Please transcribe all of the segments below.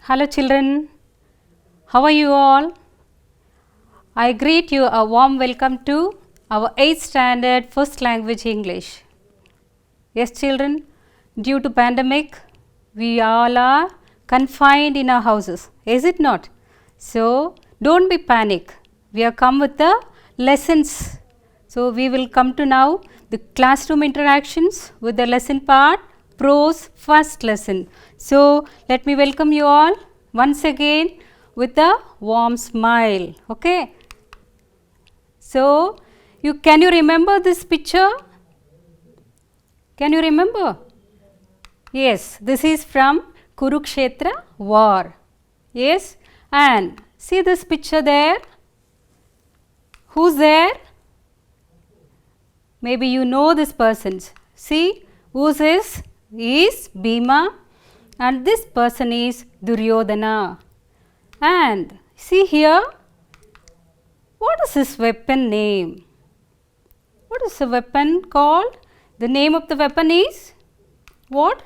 Hello children, how are you all? I greet you a warm welcome to our 8th standard first language English. Yes children, due to pandemic, we all are confined in our houses, is it not? So, don't be panic, we have come with the lessons. So, we will come to now the classroom interactions with the lesson part, prose first lesson. So, let me welcome you all once again with a warm smile, okay. So, can you remember this picture? Can you remember? Yes, this is from Kurukshetra war. Yes, and see this picture there. Who's there? Maybe you know this person. See, who's this? Is Bhima, and this person is Duryodhana. And see here, what is this weapon name? What is the weapon called? The name of the weapon is what?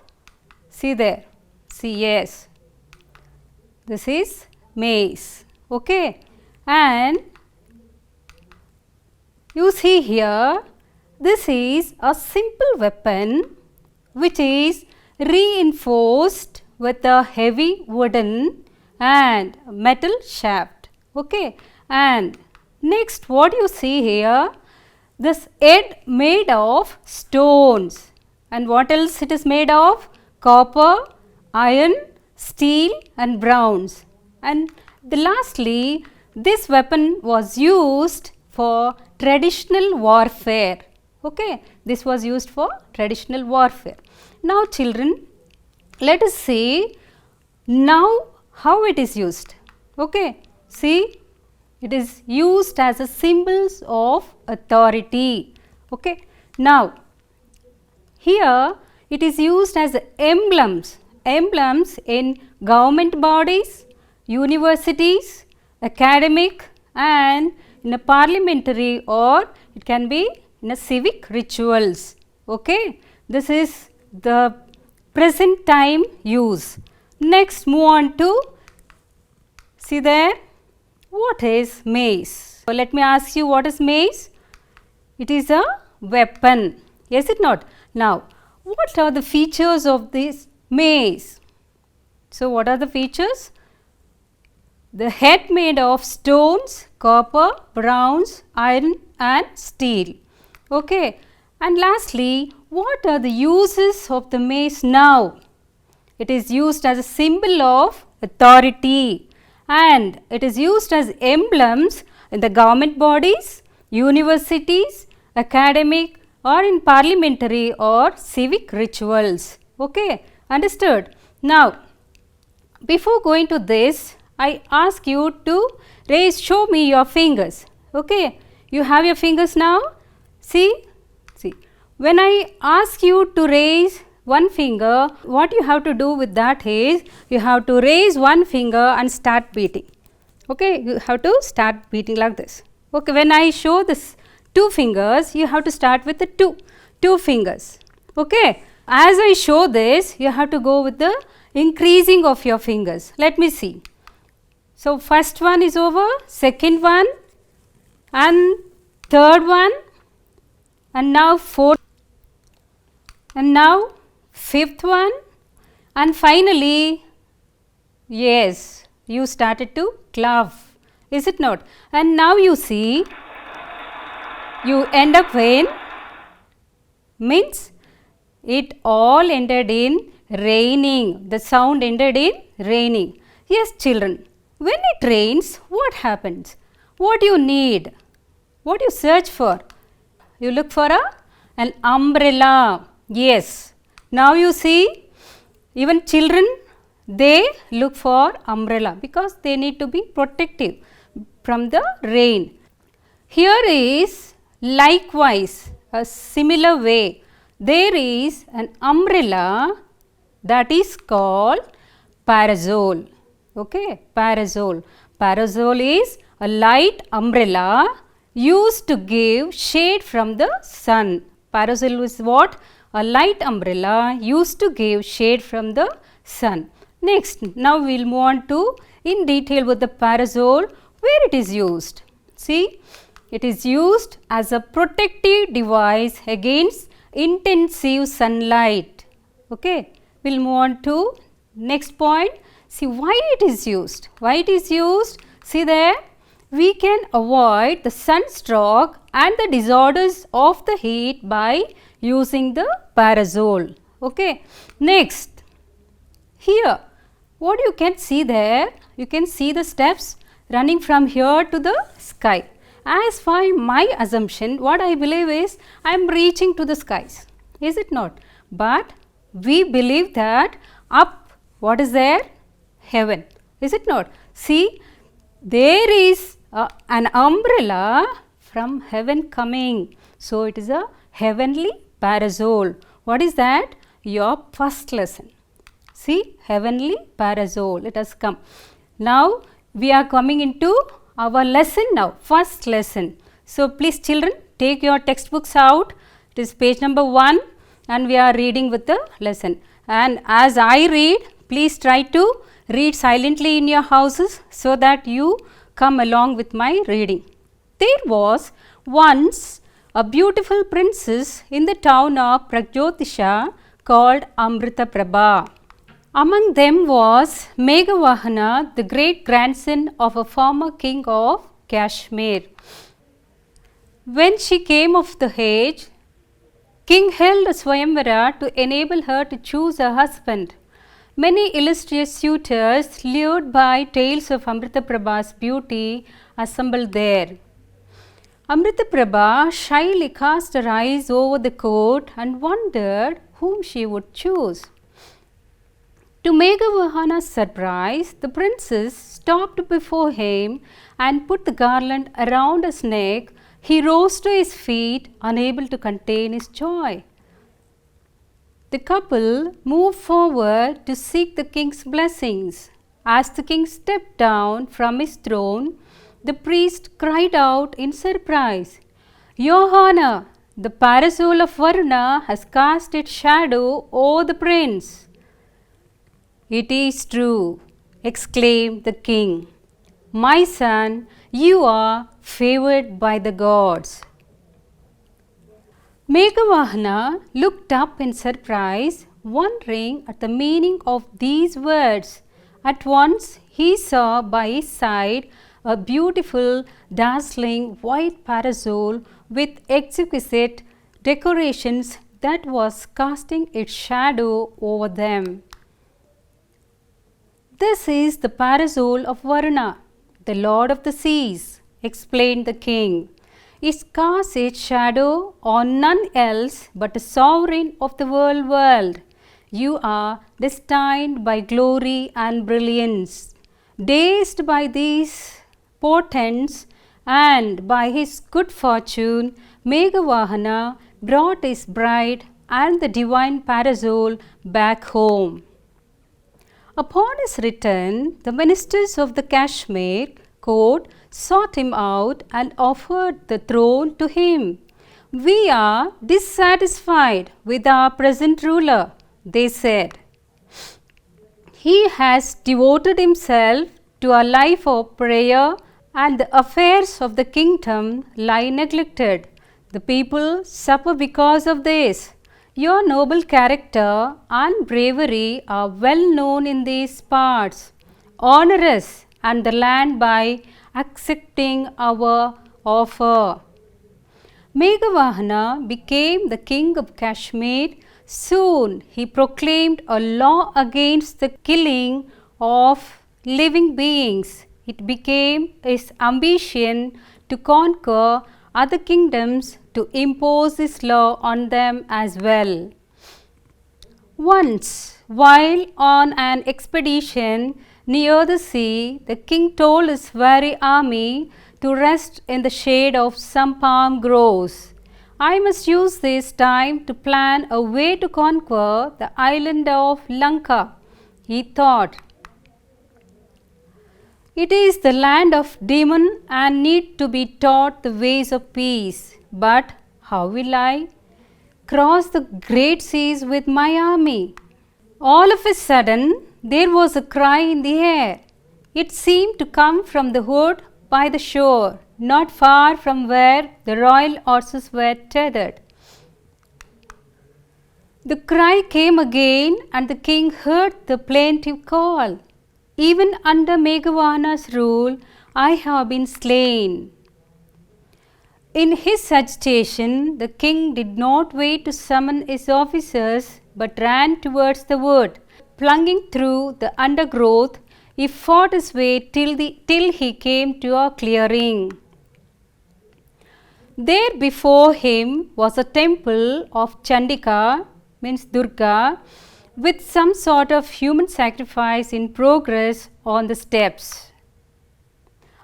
See there. See, yes. This is mace. Okay. And you see here, this is a simple weapon which is reinforced with a heavy wooden and metal shaft. Okay. And next, what you see here, this head made of stones, and what else it is made of? Copper, iron, steel and bronze. And lastly, this weapon was used for traditional warfare. Okay, this was used for traditional warfare. Now children, let us see now how it is used. Okay, see, it is used as a symbols of authority. Okay. Now, here it is used as emblems in government bodies, universities, academic and in a parliamentary, or it can be in a civic rituals. Okay. This is the present time use. Next, move on to, see there, what is mace? So, let me ask you, what is mace? It is a weapon, is it not? Now, what are the features of this mace? So, what are the features? The head made of stones, copper, bronze, iron and steel. Okay. And lastly, what are the uses of the mace now? It is used as a symbol of authority, and it is used as emblems in the government bodies, universities, academic or in parliamentary or civic rituals. Okay, understood? Now, before going to this, I ask you to show me your fingers. Okay, you have your fingers now? See, when I ask you to raise one finger, what you have to do with that is, you have to raise one finger and start beating. Okay, you have to start beating like this. Okay, when I show this two fingers, you have to start with the two fingers. Okay, as I show this, you have to go with the increasing of your fingers. Let me see. So, first one is over, second one and third one, and now fourth, and now fifth one, and finally, yes, you started to clap, is it not? And now you see, you end up in, means it all ended in raining, the sound ended in raining. Yes children, when it rains, what happens? What do you need? What do you search for? You look for an umbrella. Yes. Now you see, even children, they look for umbrella because they need to be protective from the rain. Here is likewise a similar way. There is an umbrella that is called parasol. Okay, parasol. Parasol is a light umbrella used to give shade from the sun. Parasol is what? A light umbrella used to give shade from the sun. Next, now we will move on to in detail with the parasol, where it is used. See, it is used as a protective device against intensive sunlight. Okay, we will move on to next point. See why it is used. Why it is used? See there, we can avoid the sunstroke and the disorders of the heat by using the parasol. Okay, next, here what you can see there, you can see the steps running from here to the sky. As for my assumption, what I believe is I am reaching to the skies, is it not? But we believe that up, what is there? Heaven, is it not? See, there is an umbrella from heaven coming. So, it is a heavenly parasol. What is that? Your first lesson. See, heavenly parasol, it has come. Now, we are coming into our lesson now, first lesson. So, please children, take your textbooks out. It is page number 1 and we are reading with the lesson. And as I read, please try to read silently in your houses so that you come along with my reading. There was once a beautiful princess in the town of Pragjyotisha called Amritaprabha. Among them was Meghavahana, the great grandson of a former king of Kashmir. When she came of the age, king held a Swayamvara to enable her to choose a husband. Many illustrious suitors, lured by tales of Amritaprabha's beauty, assembled there. Amritaprabha shyly cast her eyes over the court and wondered whom she would choose. To Meghavahana's surprise, the princess stopped before him and put the garland around his neck. He rose to his feet, unable to contain his joy. The couple moved forward to seek the king's blessings. As the king stepped down from his throne, the priest cried out in surprise, "Your Honor, the parasol of Varuna has cast its shadow over the prince." "It is true," exclaimed the king. "My son, you are favored by the gods." Meghavahana looked up in surprise, wondering at the meaning of these words. At once he saw by his side a beautiful, dazzling white parasol with exquisite decorations that was casting its shadow over them. "This is the parasol of Varuna, the lord of the seas," explained the king. "It casts its shadow on none else but the sovereign of the world. You are destined by glory and brilliance." Dazed by these portents and by his good fortune, Meghavahana brought his bride and the divine parasol back home. Upon his return, the ministers of the Kashmir court sought him out and offered the throne to him. "We are dissatisfied with our present ruler," they said. "He has devoted himself to a life of prayer and the affairs of the kingdom lie neglected. The people suffer because of this. Your noble character and bravery are well known in these parts. Honor us and the land by accepting our offer." Meghavahana became the king of Kashmir. Soon he proclaimed a law against the killing of living beings. It became his ambition to conquer other kingdoms to impose this law on them as well. Once, while on an expedition near the sea, the king told his weary army to rest in the shade of some palm groves. "I must use this time to plan a way to conquer the island of Lanka," he thought. "It is the land of demon and need to be taught the ways of peace. But how will I cross the great seas with my army?" All of a sudden, there was a cry in the air. It seemed to come from the wood by the shore, not far from where the royal horses were tethered. The cry came again, and the king heard the plaintive call. Even under Meghavana's rule, I have been slain. In his agitation, the king did not wait to summon his officers, but ran towards the wood. Plunging through the undergrowth, he fought his way till he came to a clearing. There before him was a temple of Chandika, means Durga, with some sort of human sacrifice in progress on the steps.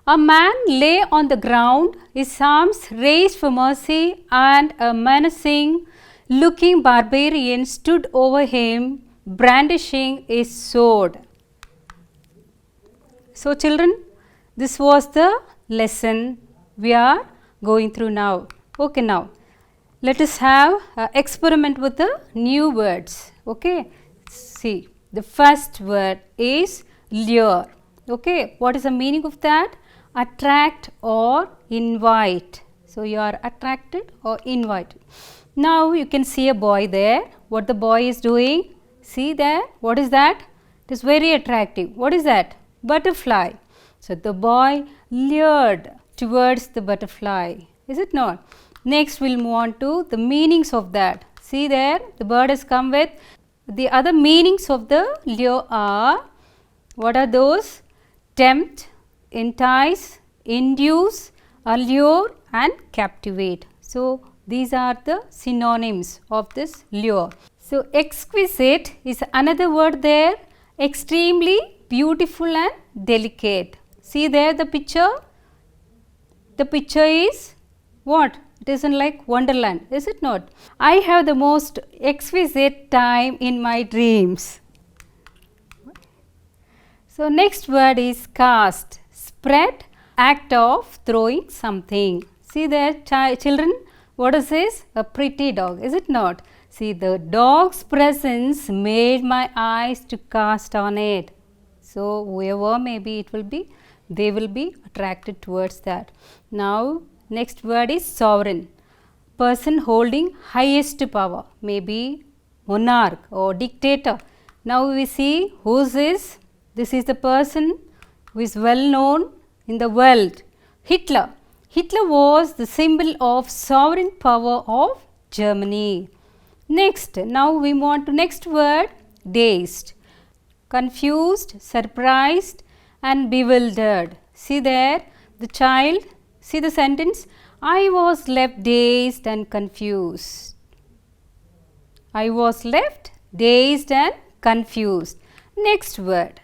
A man lay on the ground, his arms raised for mercy, and a menacing looking barbarian stood over him, brandishing his sword. So children, this was the lesson we are going through now. Okay, now let us have an experiment with the new words. Okay, see, the first word is lure. Okay, what is the meaning of that? Attract or invite. So you are attracted or invited. Now you can see a boy there. What the boy is doing? See there, what is that? It is very attractive. What is that? Butterfly. So the boy lured towards the butterfly. Is it not? Next we will move on to the meanings of that. See there, the bird has come with the other meanings of the lure are, what are those? Tempt, entice, induce, allure and captivate. So these are the synonyms of this lure. So exquisite is another word there, extremely beautiful and delicate. See there the picture? The picture is what? It isn't like Wonderland, is it not? I have the most exquisite time in my dreams. So next word is cast, spread, act of throwing something. See there children, what is this? A pretty dog, is it not? See, the dog's presence made my eyes to cast on it. So whoever maybe it will be, they will be attracted towards that. Now next word is sovereign, person holding highest power, maybe monarch or dictator. Now we see whose is, this is the person who is well known in the world, Hitler. Hitler was the symbol of sovereign power of Germany. Next, now we move on to next word, dazed, confused, surprised and bewildered. See there the child, see the sentence, I was left dazed and confused. I was left dazed and confused. Next word,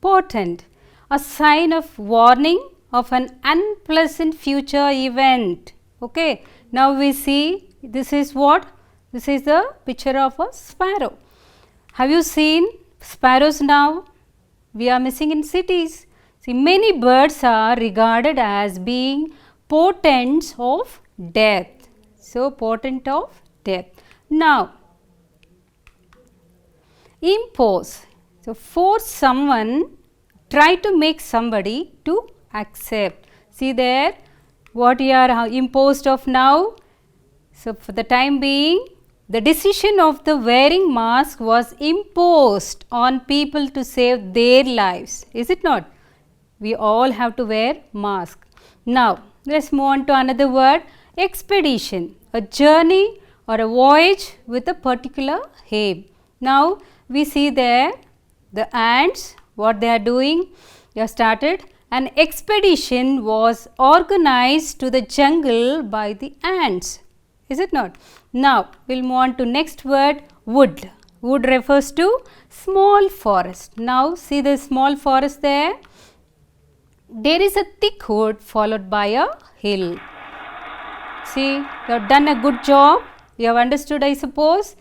portent, a sign of warning of an unpleasant future event. Okay, now we see this is what? This is the picture of a sparrow. Have you seen sparrows now? We are missing in cities. See, many birds are regarded as being portents of death. So, portent of death. Now, impose. So, force someone, try to make somebody to accept. See there, what you are imposed of now. So, for the time being, the decision of the wearing mask was imposed on people to save their lives. Is it not? We all have to wear mask. Now, let us move on to another word, expedition, a journey or a voyage with a particular aim. Now, we see there the ants, what they are doing. They have started. An expedition was organized to the jungle by the ants. Is it not? Now, we will move on to next word, wood. Wood refers to small forest. Now, see the small forest there. There is a thick wood followed by a hill. See, you have done a good job. You have understood, I suppose.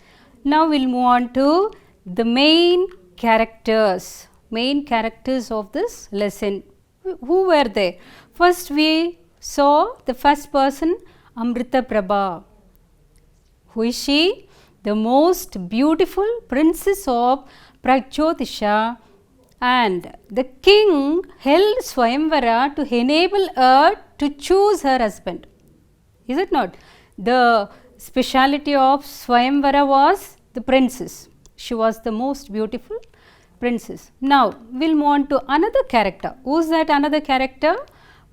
Now, we will move on to the main characters of this lesson. Who were they? First, we saw the first person, Amrita Prabha. Who is she? The most beautiful princess of Pragjyotisha, and the king held Swayamvara to enable her to choose her husband. Is it not? The speciality of Swayamvara was the princess. She was the most beautiful princess. Now, we will move on to another character. Who is that another character?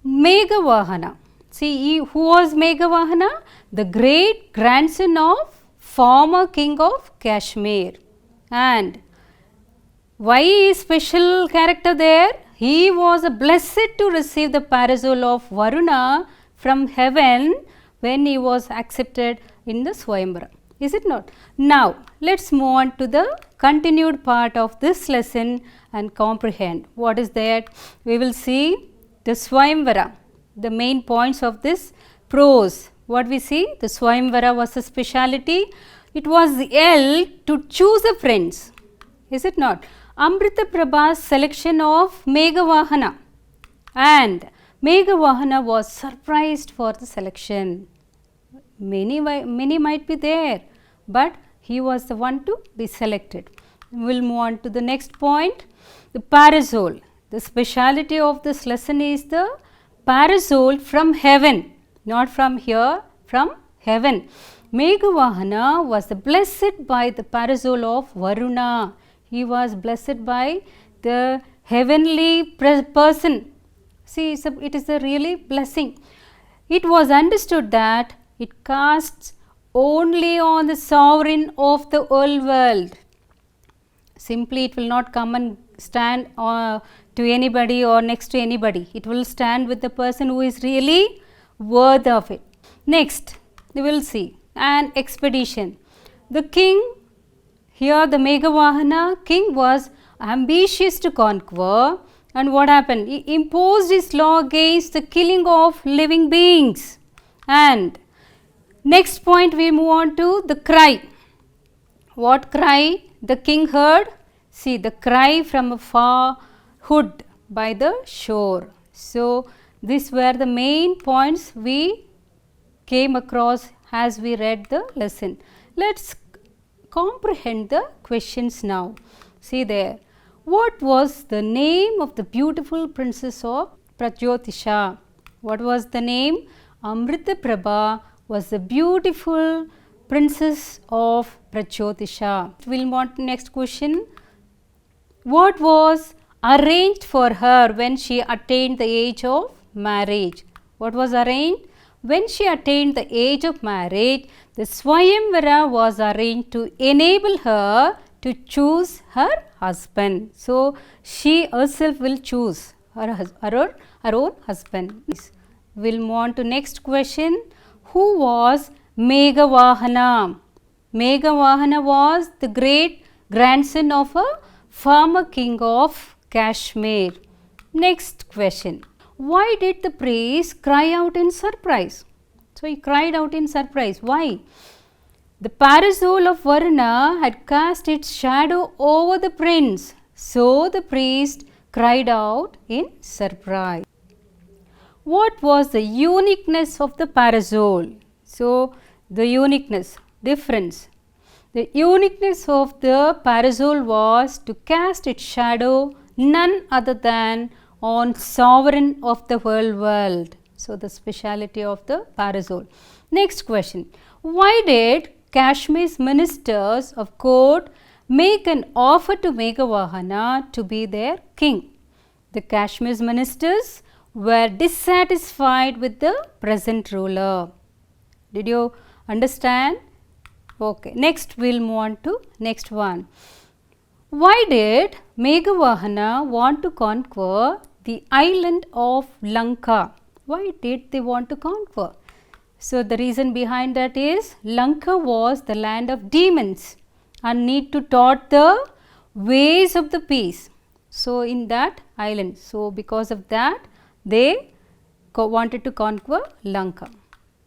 Meghavahana. See, who was Meghavahana? The great grandson of former king of Kashmir. And why is special character there? He was blessed to receive the parasol of Varuna from heaven when he was accepted in the Swayamvara. Is it not? Now, let us move on to the continued part of this lesson and comprehend. What is that? We will see the Swayamvara, the main points of this prose. What we see? The Swayamvara was a speciality. It was held to choose a friends. Is it not? Amrita Prabha's selection of Meghavahana, and Meghavahana was surprised for the selection. Many might be there, but he was the one to be selected. We will move on to the next point, the parasol. The speciality of this lesson is the parasol from heaven, not from here, from heaven. Meghavahana was blessed by the parasol of Varuna. He was blessed by the heavenly person. See, it is a really blessing. It was understood that it casts only on the sovereign of the whole world. Simply, it will not come and stand to anybody or next to anybody. It will stand with the person who is really worthy of it. Next, we will see an expedition. The king, here the Meghavahana king, was ambitious to conquer, and what happened? He imposed his law against the killing of living beings. And next point, we move on to the cry. What cry the king heard? See, the cry from a far hood by the shore. So, these were the main points we came across as we read the lesson. Let us comprehend the questions now. See there. What was the name of the beautiful princess of Prajotisha? What was the name? Amrita Prabha was the beautiful princess of Prajotisha. We will move on to next question. What was arranged for her when she attained the age of marriage? What was arranged? When she attained the age of marriage, the Swayamvara was arranged to enable her to choose her husband. So, she herself will choose her own husband. We will move on to next question. Who was Meghavahana? Meghavahana was the great grandson of a former king of Kashmir. Next question. Why did the priest cry out in surprise? So, he cried out in surprise. Why? The parasol of Varuna had cast its shadow over the prince. So, the priest cried out in surprise. What was the uniqueness of the parasol? So, the uniqueness, difference. The uniqueness of the parasol was to cast its shadow none other than on sovereign of the whole world. So, the speciality of the parasol. Next question. Why did Kashmir's ministers of court make an offer to Meghavahana to be their king? The Kashmir's ministers were dissatisfied with the present ruler. Did you understand? Okay. Next, we will move on to next one. Why did Meghavahana want to conquer the island of Lanka? Why did they want to conquer? So, the reason behind that is Lanka was the land of demons and need to taught the ways of the peace. So, in that island. So, because of that, they wanted to conquer Lanka.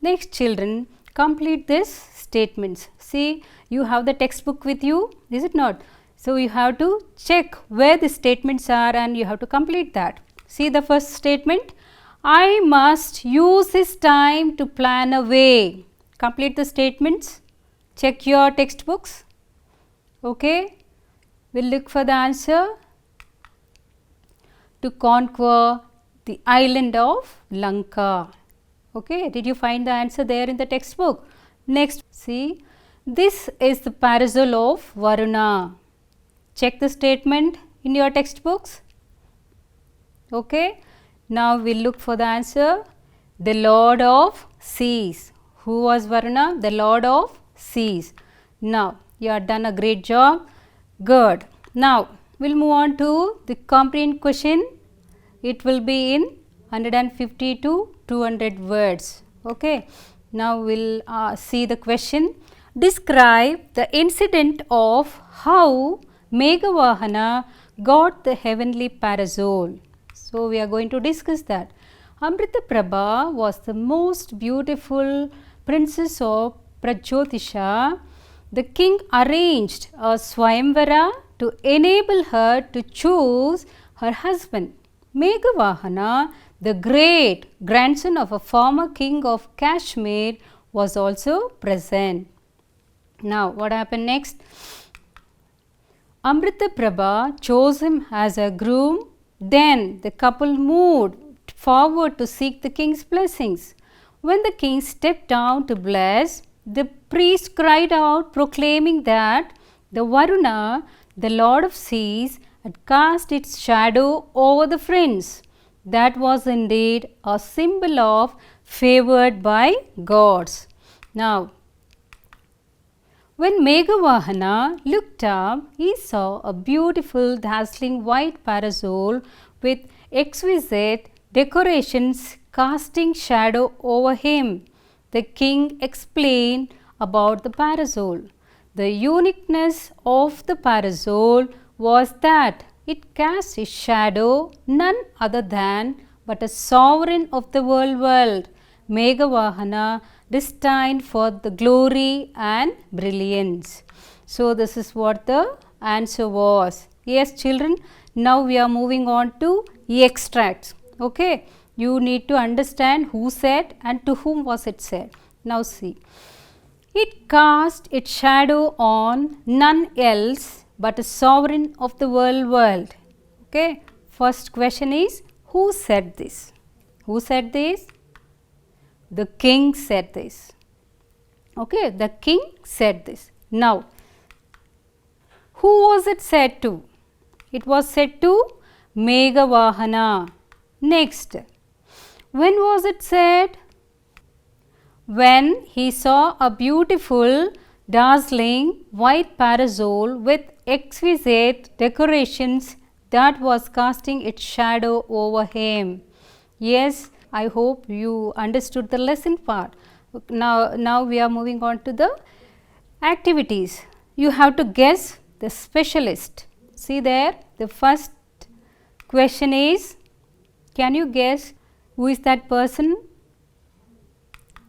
Next, children, complete this statements. See, you have the textbook with you, is it not? So, you have to check where the statements are and you have to complete that. See the first statement. I must use this time to plan a way. Complete the statements. Check your textbooks. Okay. We'll look for the answer. to conquer the island of Lanka. Okay, did you find the answer there in the textbook? Next, see, this is the parasol of Varuna. Check the statement in your textbooks. Okay, now we'll look for the answer. The Lord of Seas. Who was Varuna? The Lord of Seas. Now, you have done a great job. Good. Now, we'll move on to the comprehend question. It will be in 150 to 200 words. Okay. Now, we'll see the question. Describe the incident of how Meghavahana got the heavenly parasol. So, we are going to discuss that. Amrita Prabha was the most beautiful princess of Prajyotisha. The king arranged a Swayamvara to enable her to choose her husband. Meghavahana, the great grandson of a former king of Kashmir, was also present. Now, what happened next? Amrita Prabha chose him as a groom. Then the couple moved forward to seek the king's blessings. When the king stepped down to bless, the priest cried out, proclaiming that the Varuna, the Lord of Seas, had cast its shadow over the friends. That was indeed a symbol of favored by gods. Now, when Meghavahana looked up, he saw a beautiful, dazzling white parasol with exquisite decorations casting shadow over him. The king explained about the parasol. The uniqueness of the parasol was that it cast its shadow none other than but a sovereign of the world, Meghavahana, destined for the glory and brilliance. So, this is what the answer was. Yes, children, now we are moving on to extracts. Okay, you need to understand who said and to whom was it said. Now, see, it cast its shadow on none else but a sovereign of the world. Okay, first question is, who said this? Who said this? The king said this. Okay, the king said this. Now, who was it said to? It was said to Meghavahana. Next, when was it said? When he saw a beautiful, dazzling white parasol with exquisite decorations that was casting its shadow over him. Yes, I hope you understood the lesson part. Now we are moving on to the activities. You have to guess the specialist. See there, the first question is, can you guess who is that person?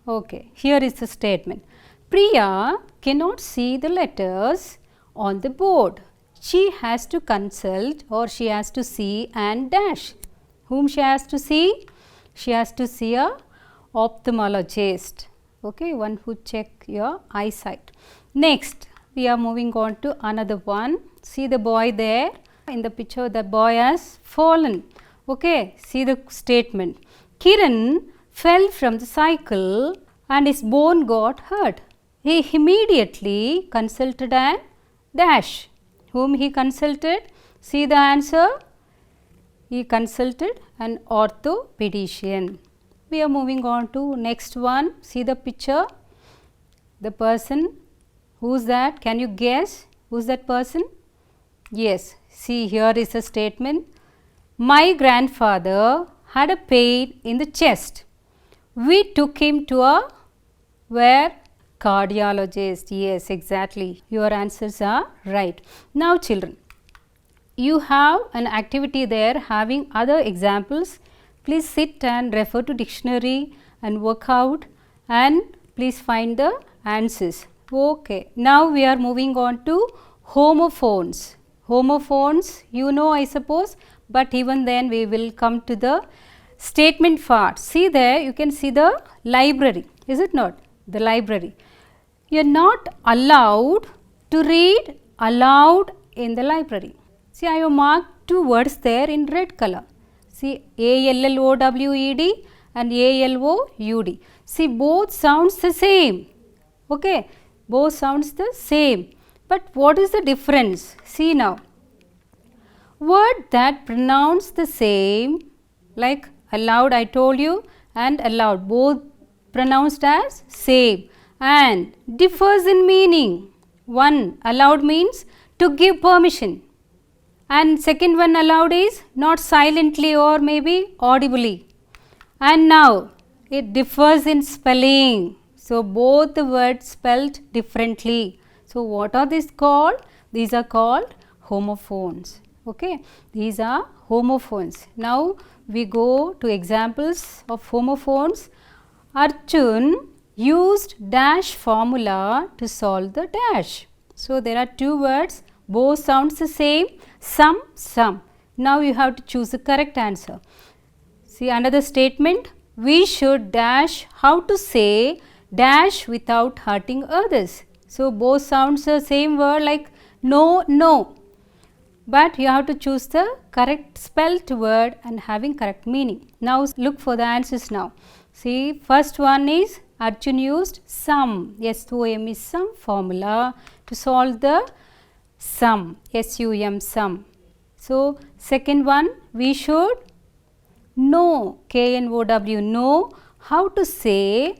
Okay, here is the statement. Priya cannot see the letters on the board. She has to consult or she has to see and dash. Whom she has to see? She has to see a ophthalmologist. Okay, one who check your eyesight. Next, we are moving on to another one. See the boy there in the picture, the boy has fallen. Okay, see the statement. Kiran fell from the cycle and his bone got hurt. He immediately consulted an dash. Whom he consulted? See the answer. He consulted an orthopedician. We are moving on to next one. See the picture. The person. Who's that? Can you guess? Who's that person? Yes. See, here is a statement. My grandfather had a pain in the chest. We took him to a where? Cardiologist. Yes, exactly. Your answers are right. Now, children, you have an activity there having other examples. Please sit and refer to dictionary and work out and please find the answers. Okay. Now, we are moving on to homophones. Homophones, you know, I suppose, but even then we will come to the statement part. See there, you can see the library, is it not? The library. You are not allowed to read aloud in the library. See, I have marked two words there in red color. See, ALLOWED and ALOUD. See, both sounds the same. Okay, both sounds the same. But what is the difference? See now. Word that pronounce the same, like aloud I told you, and aloud, both pronounced as same and differs in meaning. One, aloud means to give permission, and second one, aloud is not silently or maybe audibly. And now it differs in spelling. So both the words spelled differently. So what are these called? These are called homophones. Okay, these are homophones. Now we go to examples of homophones. Arjun used dash formula to solve the dash. So there are two words, both sounds the same, some. Now you have to choose the correct answer. See, another statement, we should dash how to say dash without hurting others. So both sounds the same word, like no. But you have to choose the correct spelt word and having correct meaning. Now look for the answers now. See, first one is Arjun used sum, SOM is sum formula to solve the sum, SUM sum. So second one, we should know, KNOW, know how to say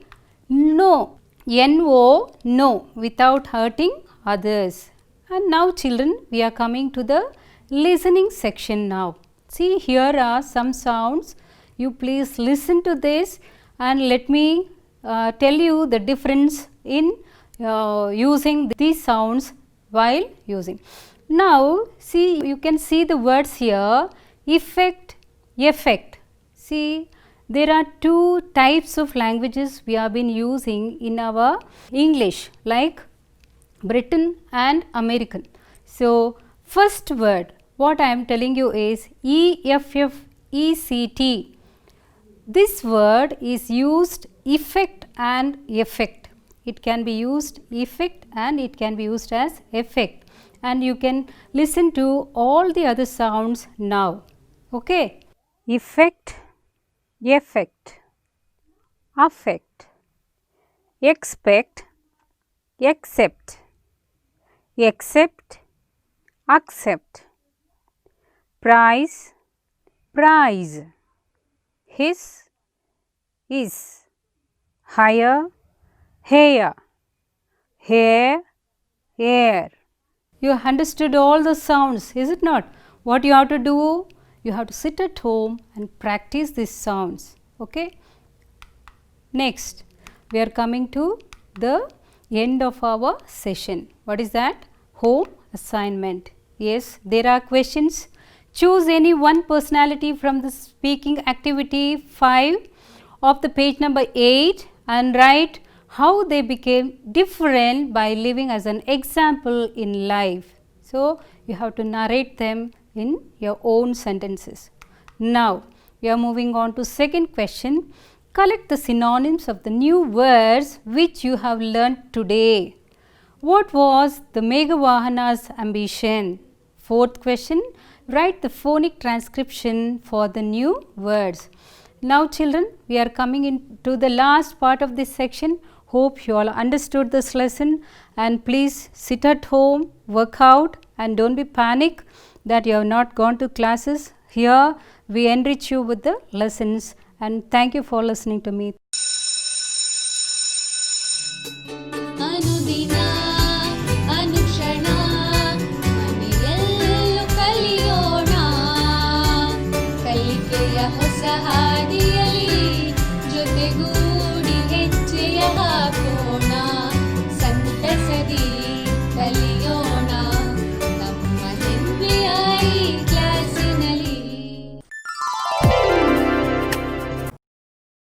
no, NO, no, without hurting others. And now children, we are coming to the listening section now. See, here are some sounds. You please listen to this and let me tell you the difference in using these sounds while using. Now, see, you can see the words here, effect. See, there are two types of languages we have been using in our English, like Britain and American. So, first word, what I am telling you is EFFECT. This word is used effect and effect. It can be used effect and it can be used as effect. And you can listen to all the other sounds now. Okay. Effect, affect, expect, accept, accept, price, his, higher, hair, air. You understood all the sounds, is it not? What you have to do? You have to sit at home and practice these sounds. Okay. Next, we are coming to the end of our session. What is that? Home assignment. Yes, there are questions. Choose any one personality from the speaking activity 5 of the page number 8 and write how they became different by living as an example in life. So, you have to narrate them in your own sentences. Now, we are moving on to second question. Collect the synonyms of the new words which you have learnt today. What was the Meghavahana's ambition? Fourth question. Write the phonic transcription for the new words. Now children, we are coming into the last part of this section. Hope you all understood this lesson, and please sit at home, work out, and don't be panic that you have not gone to classes. Here we enrich you with the lessons, and thank you for listening to me.